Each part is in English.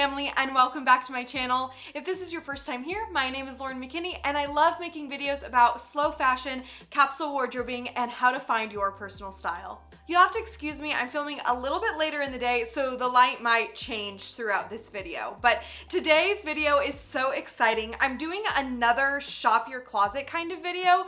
family, and welcome back to my channel. If this is your first time here, my name is McKinney and I love making videos about slow fashion, capsule wardrobing, and how to find your personal style. You'll have to excuse me, I'm filming a little bit later in the day, so the light might change throughout this video. But today's video is so exciting. I'm doing another shop your closet kind of video,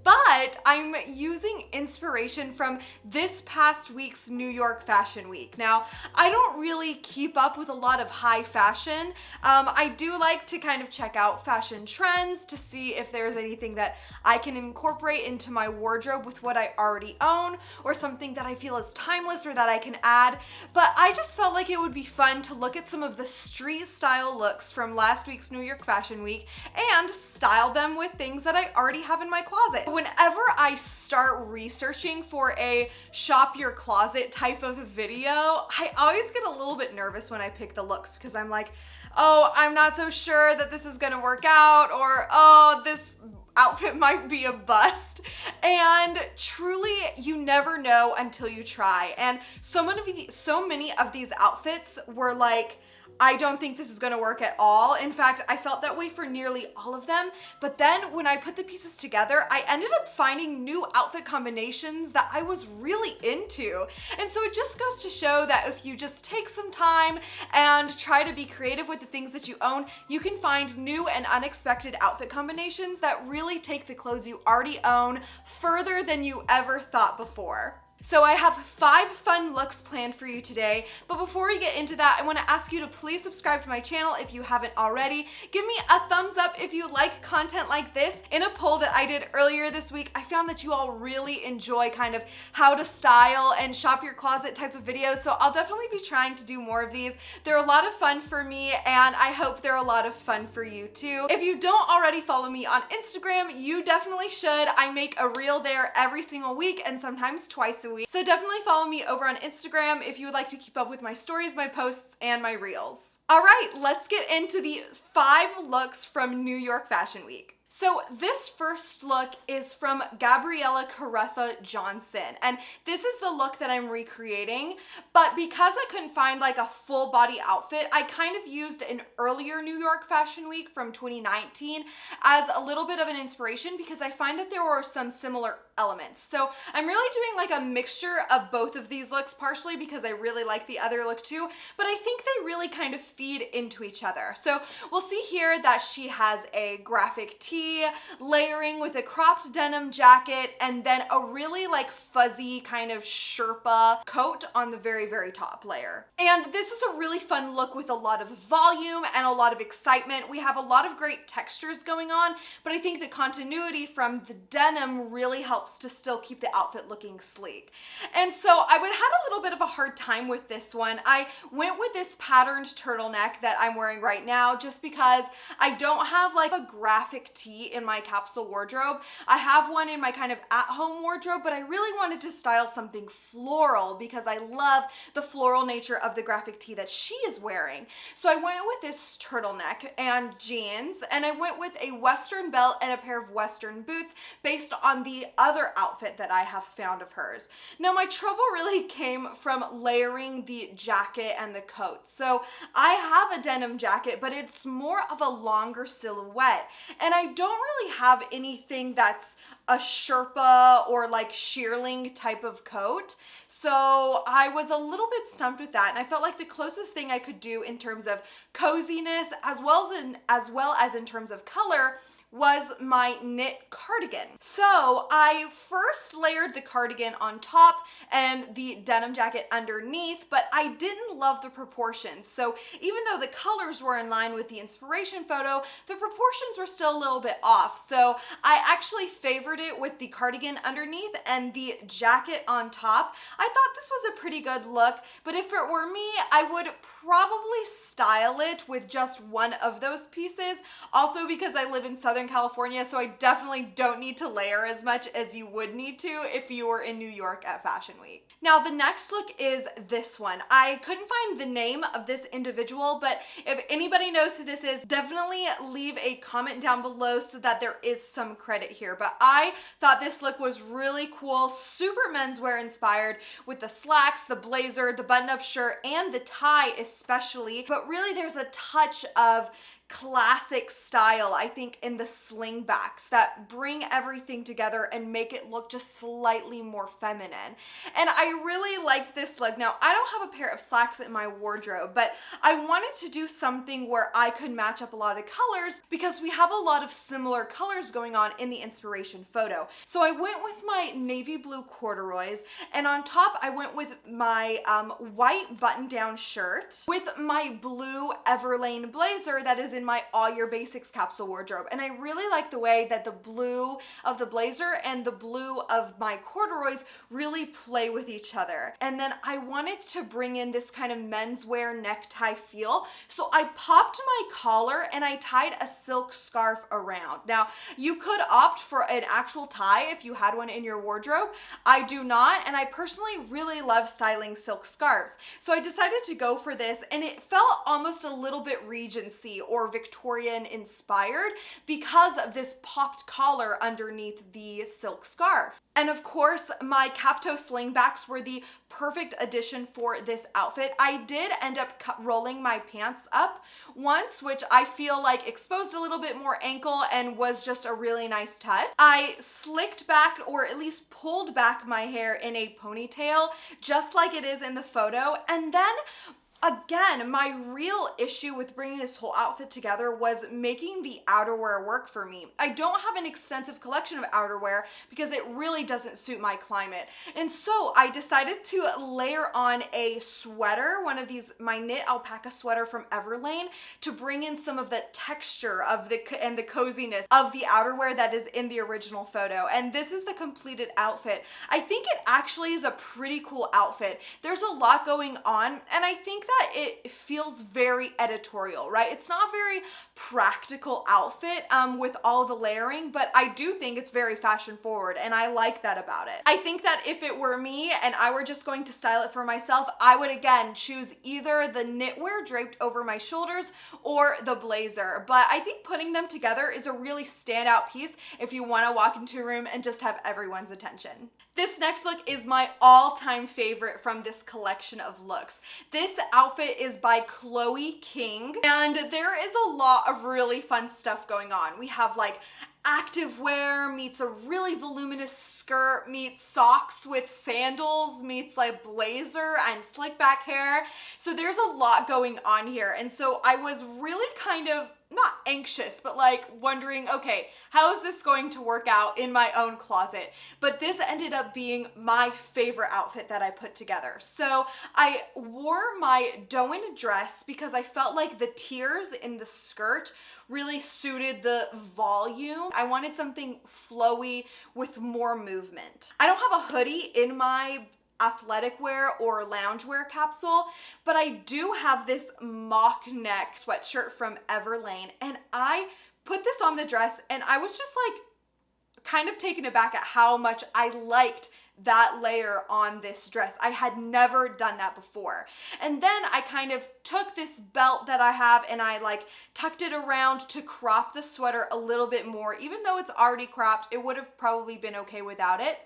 but I'm using inspiration from this past week's New York Fashion Week. Now, I don't really keep up with a lot of high fashion. I do like to kind of check out fashion trends to see if there's anything that I can incorporate into my wardrobe with what I already own, or something that I feel is timeless or that I can add. But I just felt like it would be fun to look at some of the street style looks from last week's New York Fashion Week and style them with things that I already have in my closet. Whenever I start researching for a shop your closet type of video, I always get a little bit nervous when I pick the looks because I'm like, oh, I'm not so sure that this is gonna work out, or oh, this outfit might be a bust. And truly, you never know until you try. And so many of these outfits were like, I don't think this is gonna work at all. In fact, I felt that way for nearly all of them. But then when I put the pieces together, I ended up finding new outfit combinations that I was really into. And so it just goes to show that if you just take some time and try to be creative with the things that you own, you can find new and unexpected outfit combinations that really take the clothes you already own further than you ever thought before. So I have 5 fun looks planned for you today, but before we get into that, I want to ask you to please subscribe to my channel if you haven't already. Give me a thumbs up if you like content like this. In a poll that I did earlier this week, I found that you all really enjoy kind of how to style and shop your closet type of videos, so I'll definitely be trying to do more of these. They're a lot of fun for me, and I hope they're a lot of fun for you too. If you don't already follow me on Instagram, you definitely should. I make a reel there every single week and sometimes twice a week. So definitely follow me over on Instagram if you would like to keep up with my stories, my posts, and my reels. All right, let's get into the 5 looks from New York Fashion Week. So this first look is from Gabriella Caretha Johnson, and this is the look that I'm recreating, but because I couldn't find like a full body outfit, I kind of used an earlier New York Fashion Week from 2019 as a little bit of an inspiration because I find that there were some similar elements. So I'm really doing like a mixture of both of these looks, partially because I really like the other look too, but I think they really kind of feed into each other. So we'll see here that she has a graphic tee layering with a cropped denim jacket and then a really like fuzzy kind of Sherpa coat on the very, very top layer. And this is a really fun look with a lot of volume and a lot of excitement. We have a lot of great textures going on, but I think the continuity from the denim really helps to still keep the outfit looking sleek. And so I had a little bit of a hard time with this one. I went with this patterned turtleneck that I'm wearing right now just because I don't have like a graphic tee in my capsule wardrobe. I have one in my kind of at-home wardrobe, but I really wanted to style something floral because I love the floral nature of the graphic tee that she is wearing. So I went with this turtleneck and jeans, and I went with a Western belt and a pair of Western boots based on the other outfit that I have found of hers. Now my trouble really came from layering the jacket and the coat. So I have a denim jacket, but it's more of a longer silhouette, and I don't really have anything that's a Sherpa or like shearling type of coat. So I was a little bit stumped with that, and I felt like the closest thing I could do in terms of coziness as well as in terms of color was my knit cardigan. So I first layered the cardigan on top and the denim jacket underneath, but I didn't love the proportions. So even though the colors were in line with the inspiration photo, the proportions were still a little bit off. So I actually favored it with the cardigan underneath and the jacket on top. I thought this was a pretty good look, but if it were me, I would probably style it with just one of those pieces. Also because I live in Southern Southern California, so I definitely don't need to layer as much as you would need to if you were in New York at Fashion Week. Now, the next look is this one. I couldn't find the name of this individual, but if anybody knows who this is, definitely leave a comment down below so that there is some credit here. But I thought this look was really cool, super menswear inspired, with the slacks, the blazer, the button-up shirt, and the tie especially. But really there's a touch of classic style, I think, in the slingbacks that bring everything together and make it look just slightly more feminine. And I really liked this look. Now, I don't have a pair of slacks in my wardrobe, but I wanted to do something where I could match up a lot of colors because we have a lot of similar colors going on in the inspiration photo. So I went with my navy blue corduroys, and on top I went with my white button-down shirt with my blue Everlane blazer that is in my All Your Basics capsule wardrobe. And I really like the way that the blue of the blazer and the blue of my corduroys really play with each other. And then I wanted to bring in this kind of menswear necktie feel. So I popped my collar and I tied a silk scarf around. Now, you could opt for an actual tie if you had one in your wardrobe. I do not, and I personally really love styling silk scarves. So I decided to go for this, and it felt almost a little bit Regency or Victorian inspired because of this popped collar underneath the silk scarf. And of course, my Capto slingbacks were the perfect addition for this outfit. I did end up rolling my pants up once, which I feel like exposed a little bit more ankle and was just a really nice touch. I slicked back, or at least pulled back, my hair in a ponytail, just like it is in the photo. And then again, my real issue with bringing this whole outfit together was making the outerwear work for me. I don't have an extensive collection of outerwear because it really doesn't suit my climate. And so I decided to layer on a sweater, one of these, my knit alpaca sweater from Everlane, to bring in some of the texture of and the coziness of the outerwear that is in the original photo. And this is the completed outfit. I think it actually is a pretty cool outfit. There's a lot going on, and I think that it feels very editorial, right? It's not a very practical outfit with all the layering, but I do think it's very fashion forward, and I like that about it. I think that if it were me and I were just going to style it for myself, I would again choose either the knitwear draped over my shoulders or the blazer. But I think putting them together is a really standout piece if you want to walk into a room and just have everyone's attention. This next look is my all-time favorite from this collection of looks. This outfit is by Chloe King, and there is a lot of really fun stuff going on. We have like activewear meets a really voluminous skirt meets socks with sandals meets like blazer and slick back hair. So there's a lot going on here. And so I was really kind of not anxious, but like wondering, okay, how is this going to work out in my own closet? But this ended up being my favorite outfit that I put together. So I wore my Doen dress because I felt like the tiers in the skirt really suited the volume. I wanted something flowy with more movement. I don't have a hoodie in my athletic wear or loungewear capsule, but I do have this mock neck sweatshirt from Everlane, and I put this on the dress and I was just like kind of taken aback at how much I liked that layer on this dress. I had never done that before. And then I kind of took this belt that I have and I like tucked it around to crop the sweater a little bit more. Even though it's already cropped, it would have probably been okay without it.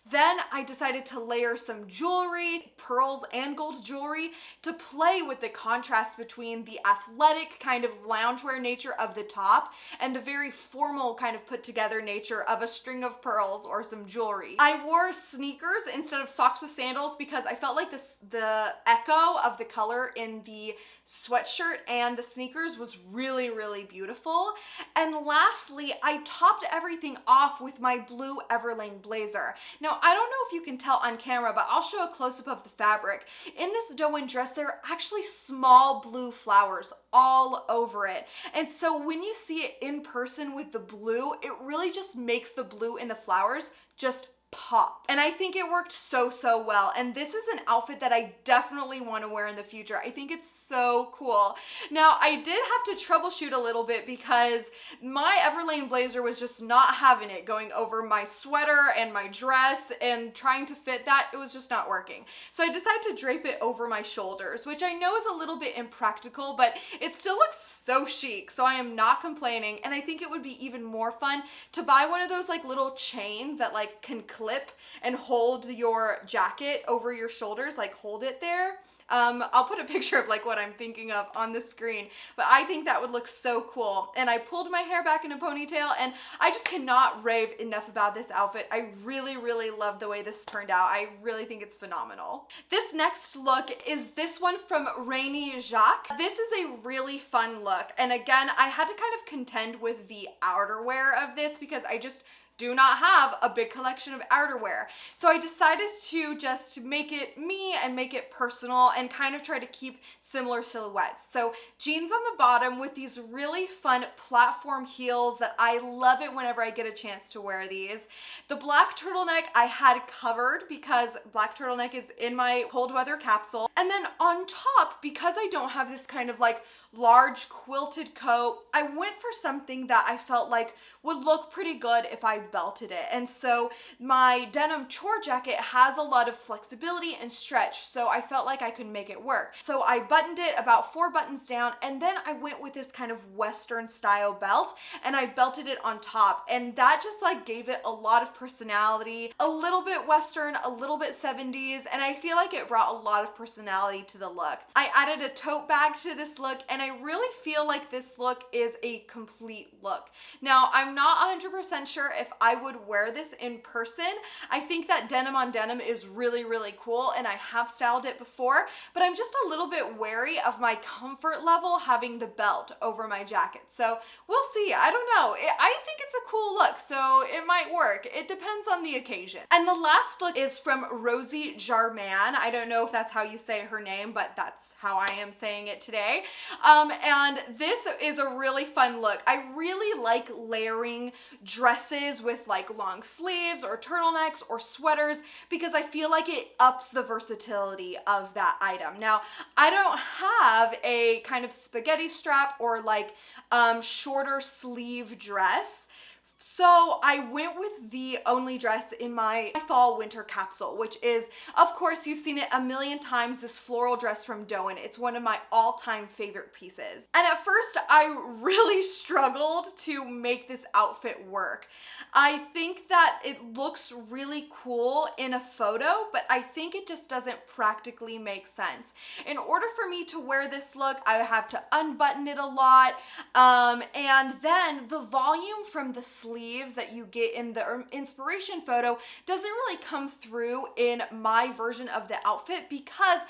Then I decided to layer some jewelry, pearls and gold jewelry, to play with the contrast between the athletic kind of loungewear nature of the top and the very formal kind of put together nature of a string of pearls or some jewelry. I wore sneakers instead of socks with sandals because I felt like the echo of the color in the sweatshirt and the sneakers was really, really beautiful. And lastly, I topped everything off with my blue Everlane blazer. Now, I don't know if you can tell on camera, but I'll show a close-up of the fabric. In this Doen dress, there are actually small blue flowers all over it. And so when you see it in person with the blue, it really just makes the blue in the flowers just pop. And I think it worked so well. And this is an outfit that I definitely want to wear in the future. I think it's so cool. Now, I did have to troubleshoot a little bit because my Everlane blazer was just not having it going over my sweater and my dress, and trying to fit that, it was just not working. So I decided to drape it over my shoulders, which I know is a little bit impractical, but it still looks so chic. So I am not complaining. And I think it would be even more fun to buy one of those like little chains that like can clip and hold your jacket over your shoulders, like hold it there. I'll put a picture of like what I'm thinking of on the screen, but I think that would look so cool. And I pulled my hair back in a ponytail, and I just cannot rave enough about this outfit. I really love the way this turned out. I really think it's phenomenal. This next look is this one from Rainy Jacques. This is a really fun look. And again, I had to kind of contend with the outerwear of this because I just do not have a big collection of outerwear. So I decided to just make it me and make it personal and kind of try to keep similar silhouettes. So jeans on the bottom with these really fun platform heels that I love it whenever I get a chance to wear these. The black turtleneck I had covered because black turtleneck is in my cold weather capsule. And then on top, because I don't have this kind of like large quilted coat, I went for something that I felt like would look pretty good if I belted it. And so my denim chore jacket has a lot of flexibility and stretch, so I felt like I could make it work. So I buttoned it about 4 buttons down, and then I went with this kind of Western style belt, and I belted it on top, and that just like gave it a lot of personality, a little bit Western, a little bit 70s, and I feel like it brought a lot of personality to the look. I added a tote bag to this look, and I really feel like this look is a complete look. Now, I'm not 100% sure if I would wear this in person. I think that denim on denim is really cool, and I have styled it before, but I'm just a little bit wary of my comfort level having the belt over my jacket. So we'll see. I don't know. I think it's a cool look, so it might work. It depends on the occasion. And the last look is from Rosie Jarman. I don't know if that's how you say her name, but that's how I am saying it today. And this is a really fun look. I really like layering dresses with like long sleeves or turtlenecks or sweaters because I feel like it ups the versatility of that item. Now, I don't have a kind of spaghetti strap or like shorter sleeve dress, so I went with the only dress in my fall winter capsule, which is, of course, you've seen it a million times, this floral dress from Doen. It's one of my all-time favorite pieces. And at first, I really struggled to make this outfit work. I think that it looks really cool in a photo, but I think it just doesn't practically make sense. In order for me to wear this look, I have to unbutton it a lot, and then the volume from the sleeves that you get in the inspiration photo doesn't really come through in my version of the outfit because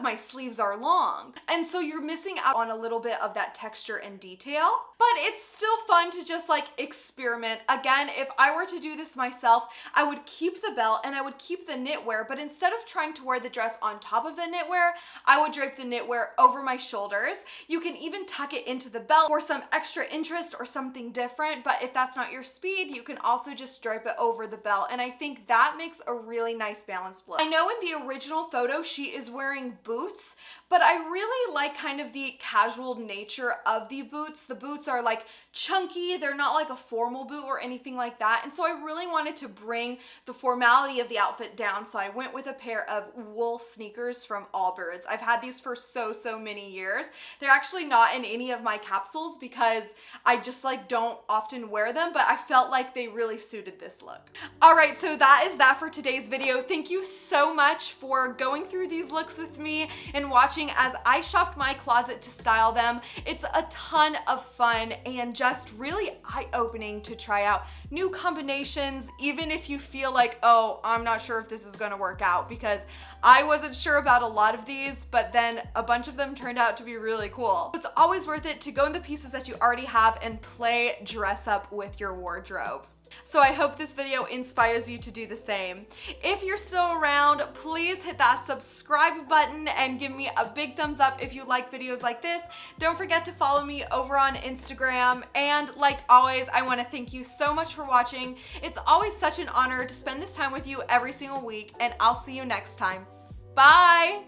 my sleeves are long. And so you're missing out on a little bit of that texture and detail, but it's still fun to just like experiment. Again, if I were to do this myself, I would keep the belt and I would keep the knitwear, but instead of trying to wear the dress on top of the knitwear, I would drape the knitwear over my shoulders. You can even tuck it into the belt for some extra interest or something different, but if that's not your speed, you can also just drape it over the belt. And I think that makes a really nice balanced look. I know in the original photo, she is wearing boots, but I really like kind of the casual nature of the boots. The boots are like chunky. They're not like a formal boot or anything like that. And so I really wanted to bring the formality of the outfit down. So I went with a pair of wool sneakers from Allbirds. I've had these for so many years. They're actually not in any of my capsules because I just like don't often wear them, but I felt like they really suited this look. All right, so that is that for today's video. Thank you so much for going through these looks with me and watching as I shopped my closet to style them. It's a ton of fun and just really eye-opening to try out new combinations, even if you feel like, oh, I'm not sure if this is gonna work out, because I wasn't sure about a lot of these, but then a bunch of them turned out to be really cool. It's always worth it to go in the pieces that you already have and play dress up with your wardrobe. So I hope this video inspires you to do the same. If you're still around, please hit that subscribe button and give me a big thumbs up if you like videos like this. Don't forget to follow me over on Instagram. And like always, I want to thank you so much for watching. It's always such an honor to spend this time with you every single week, and I'll see you next time. Bye!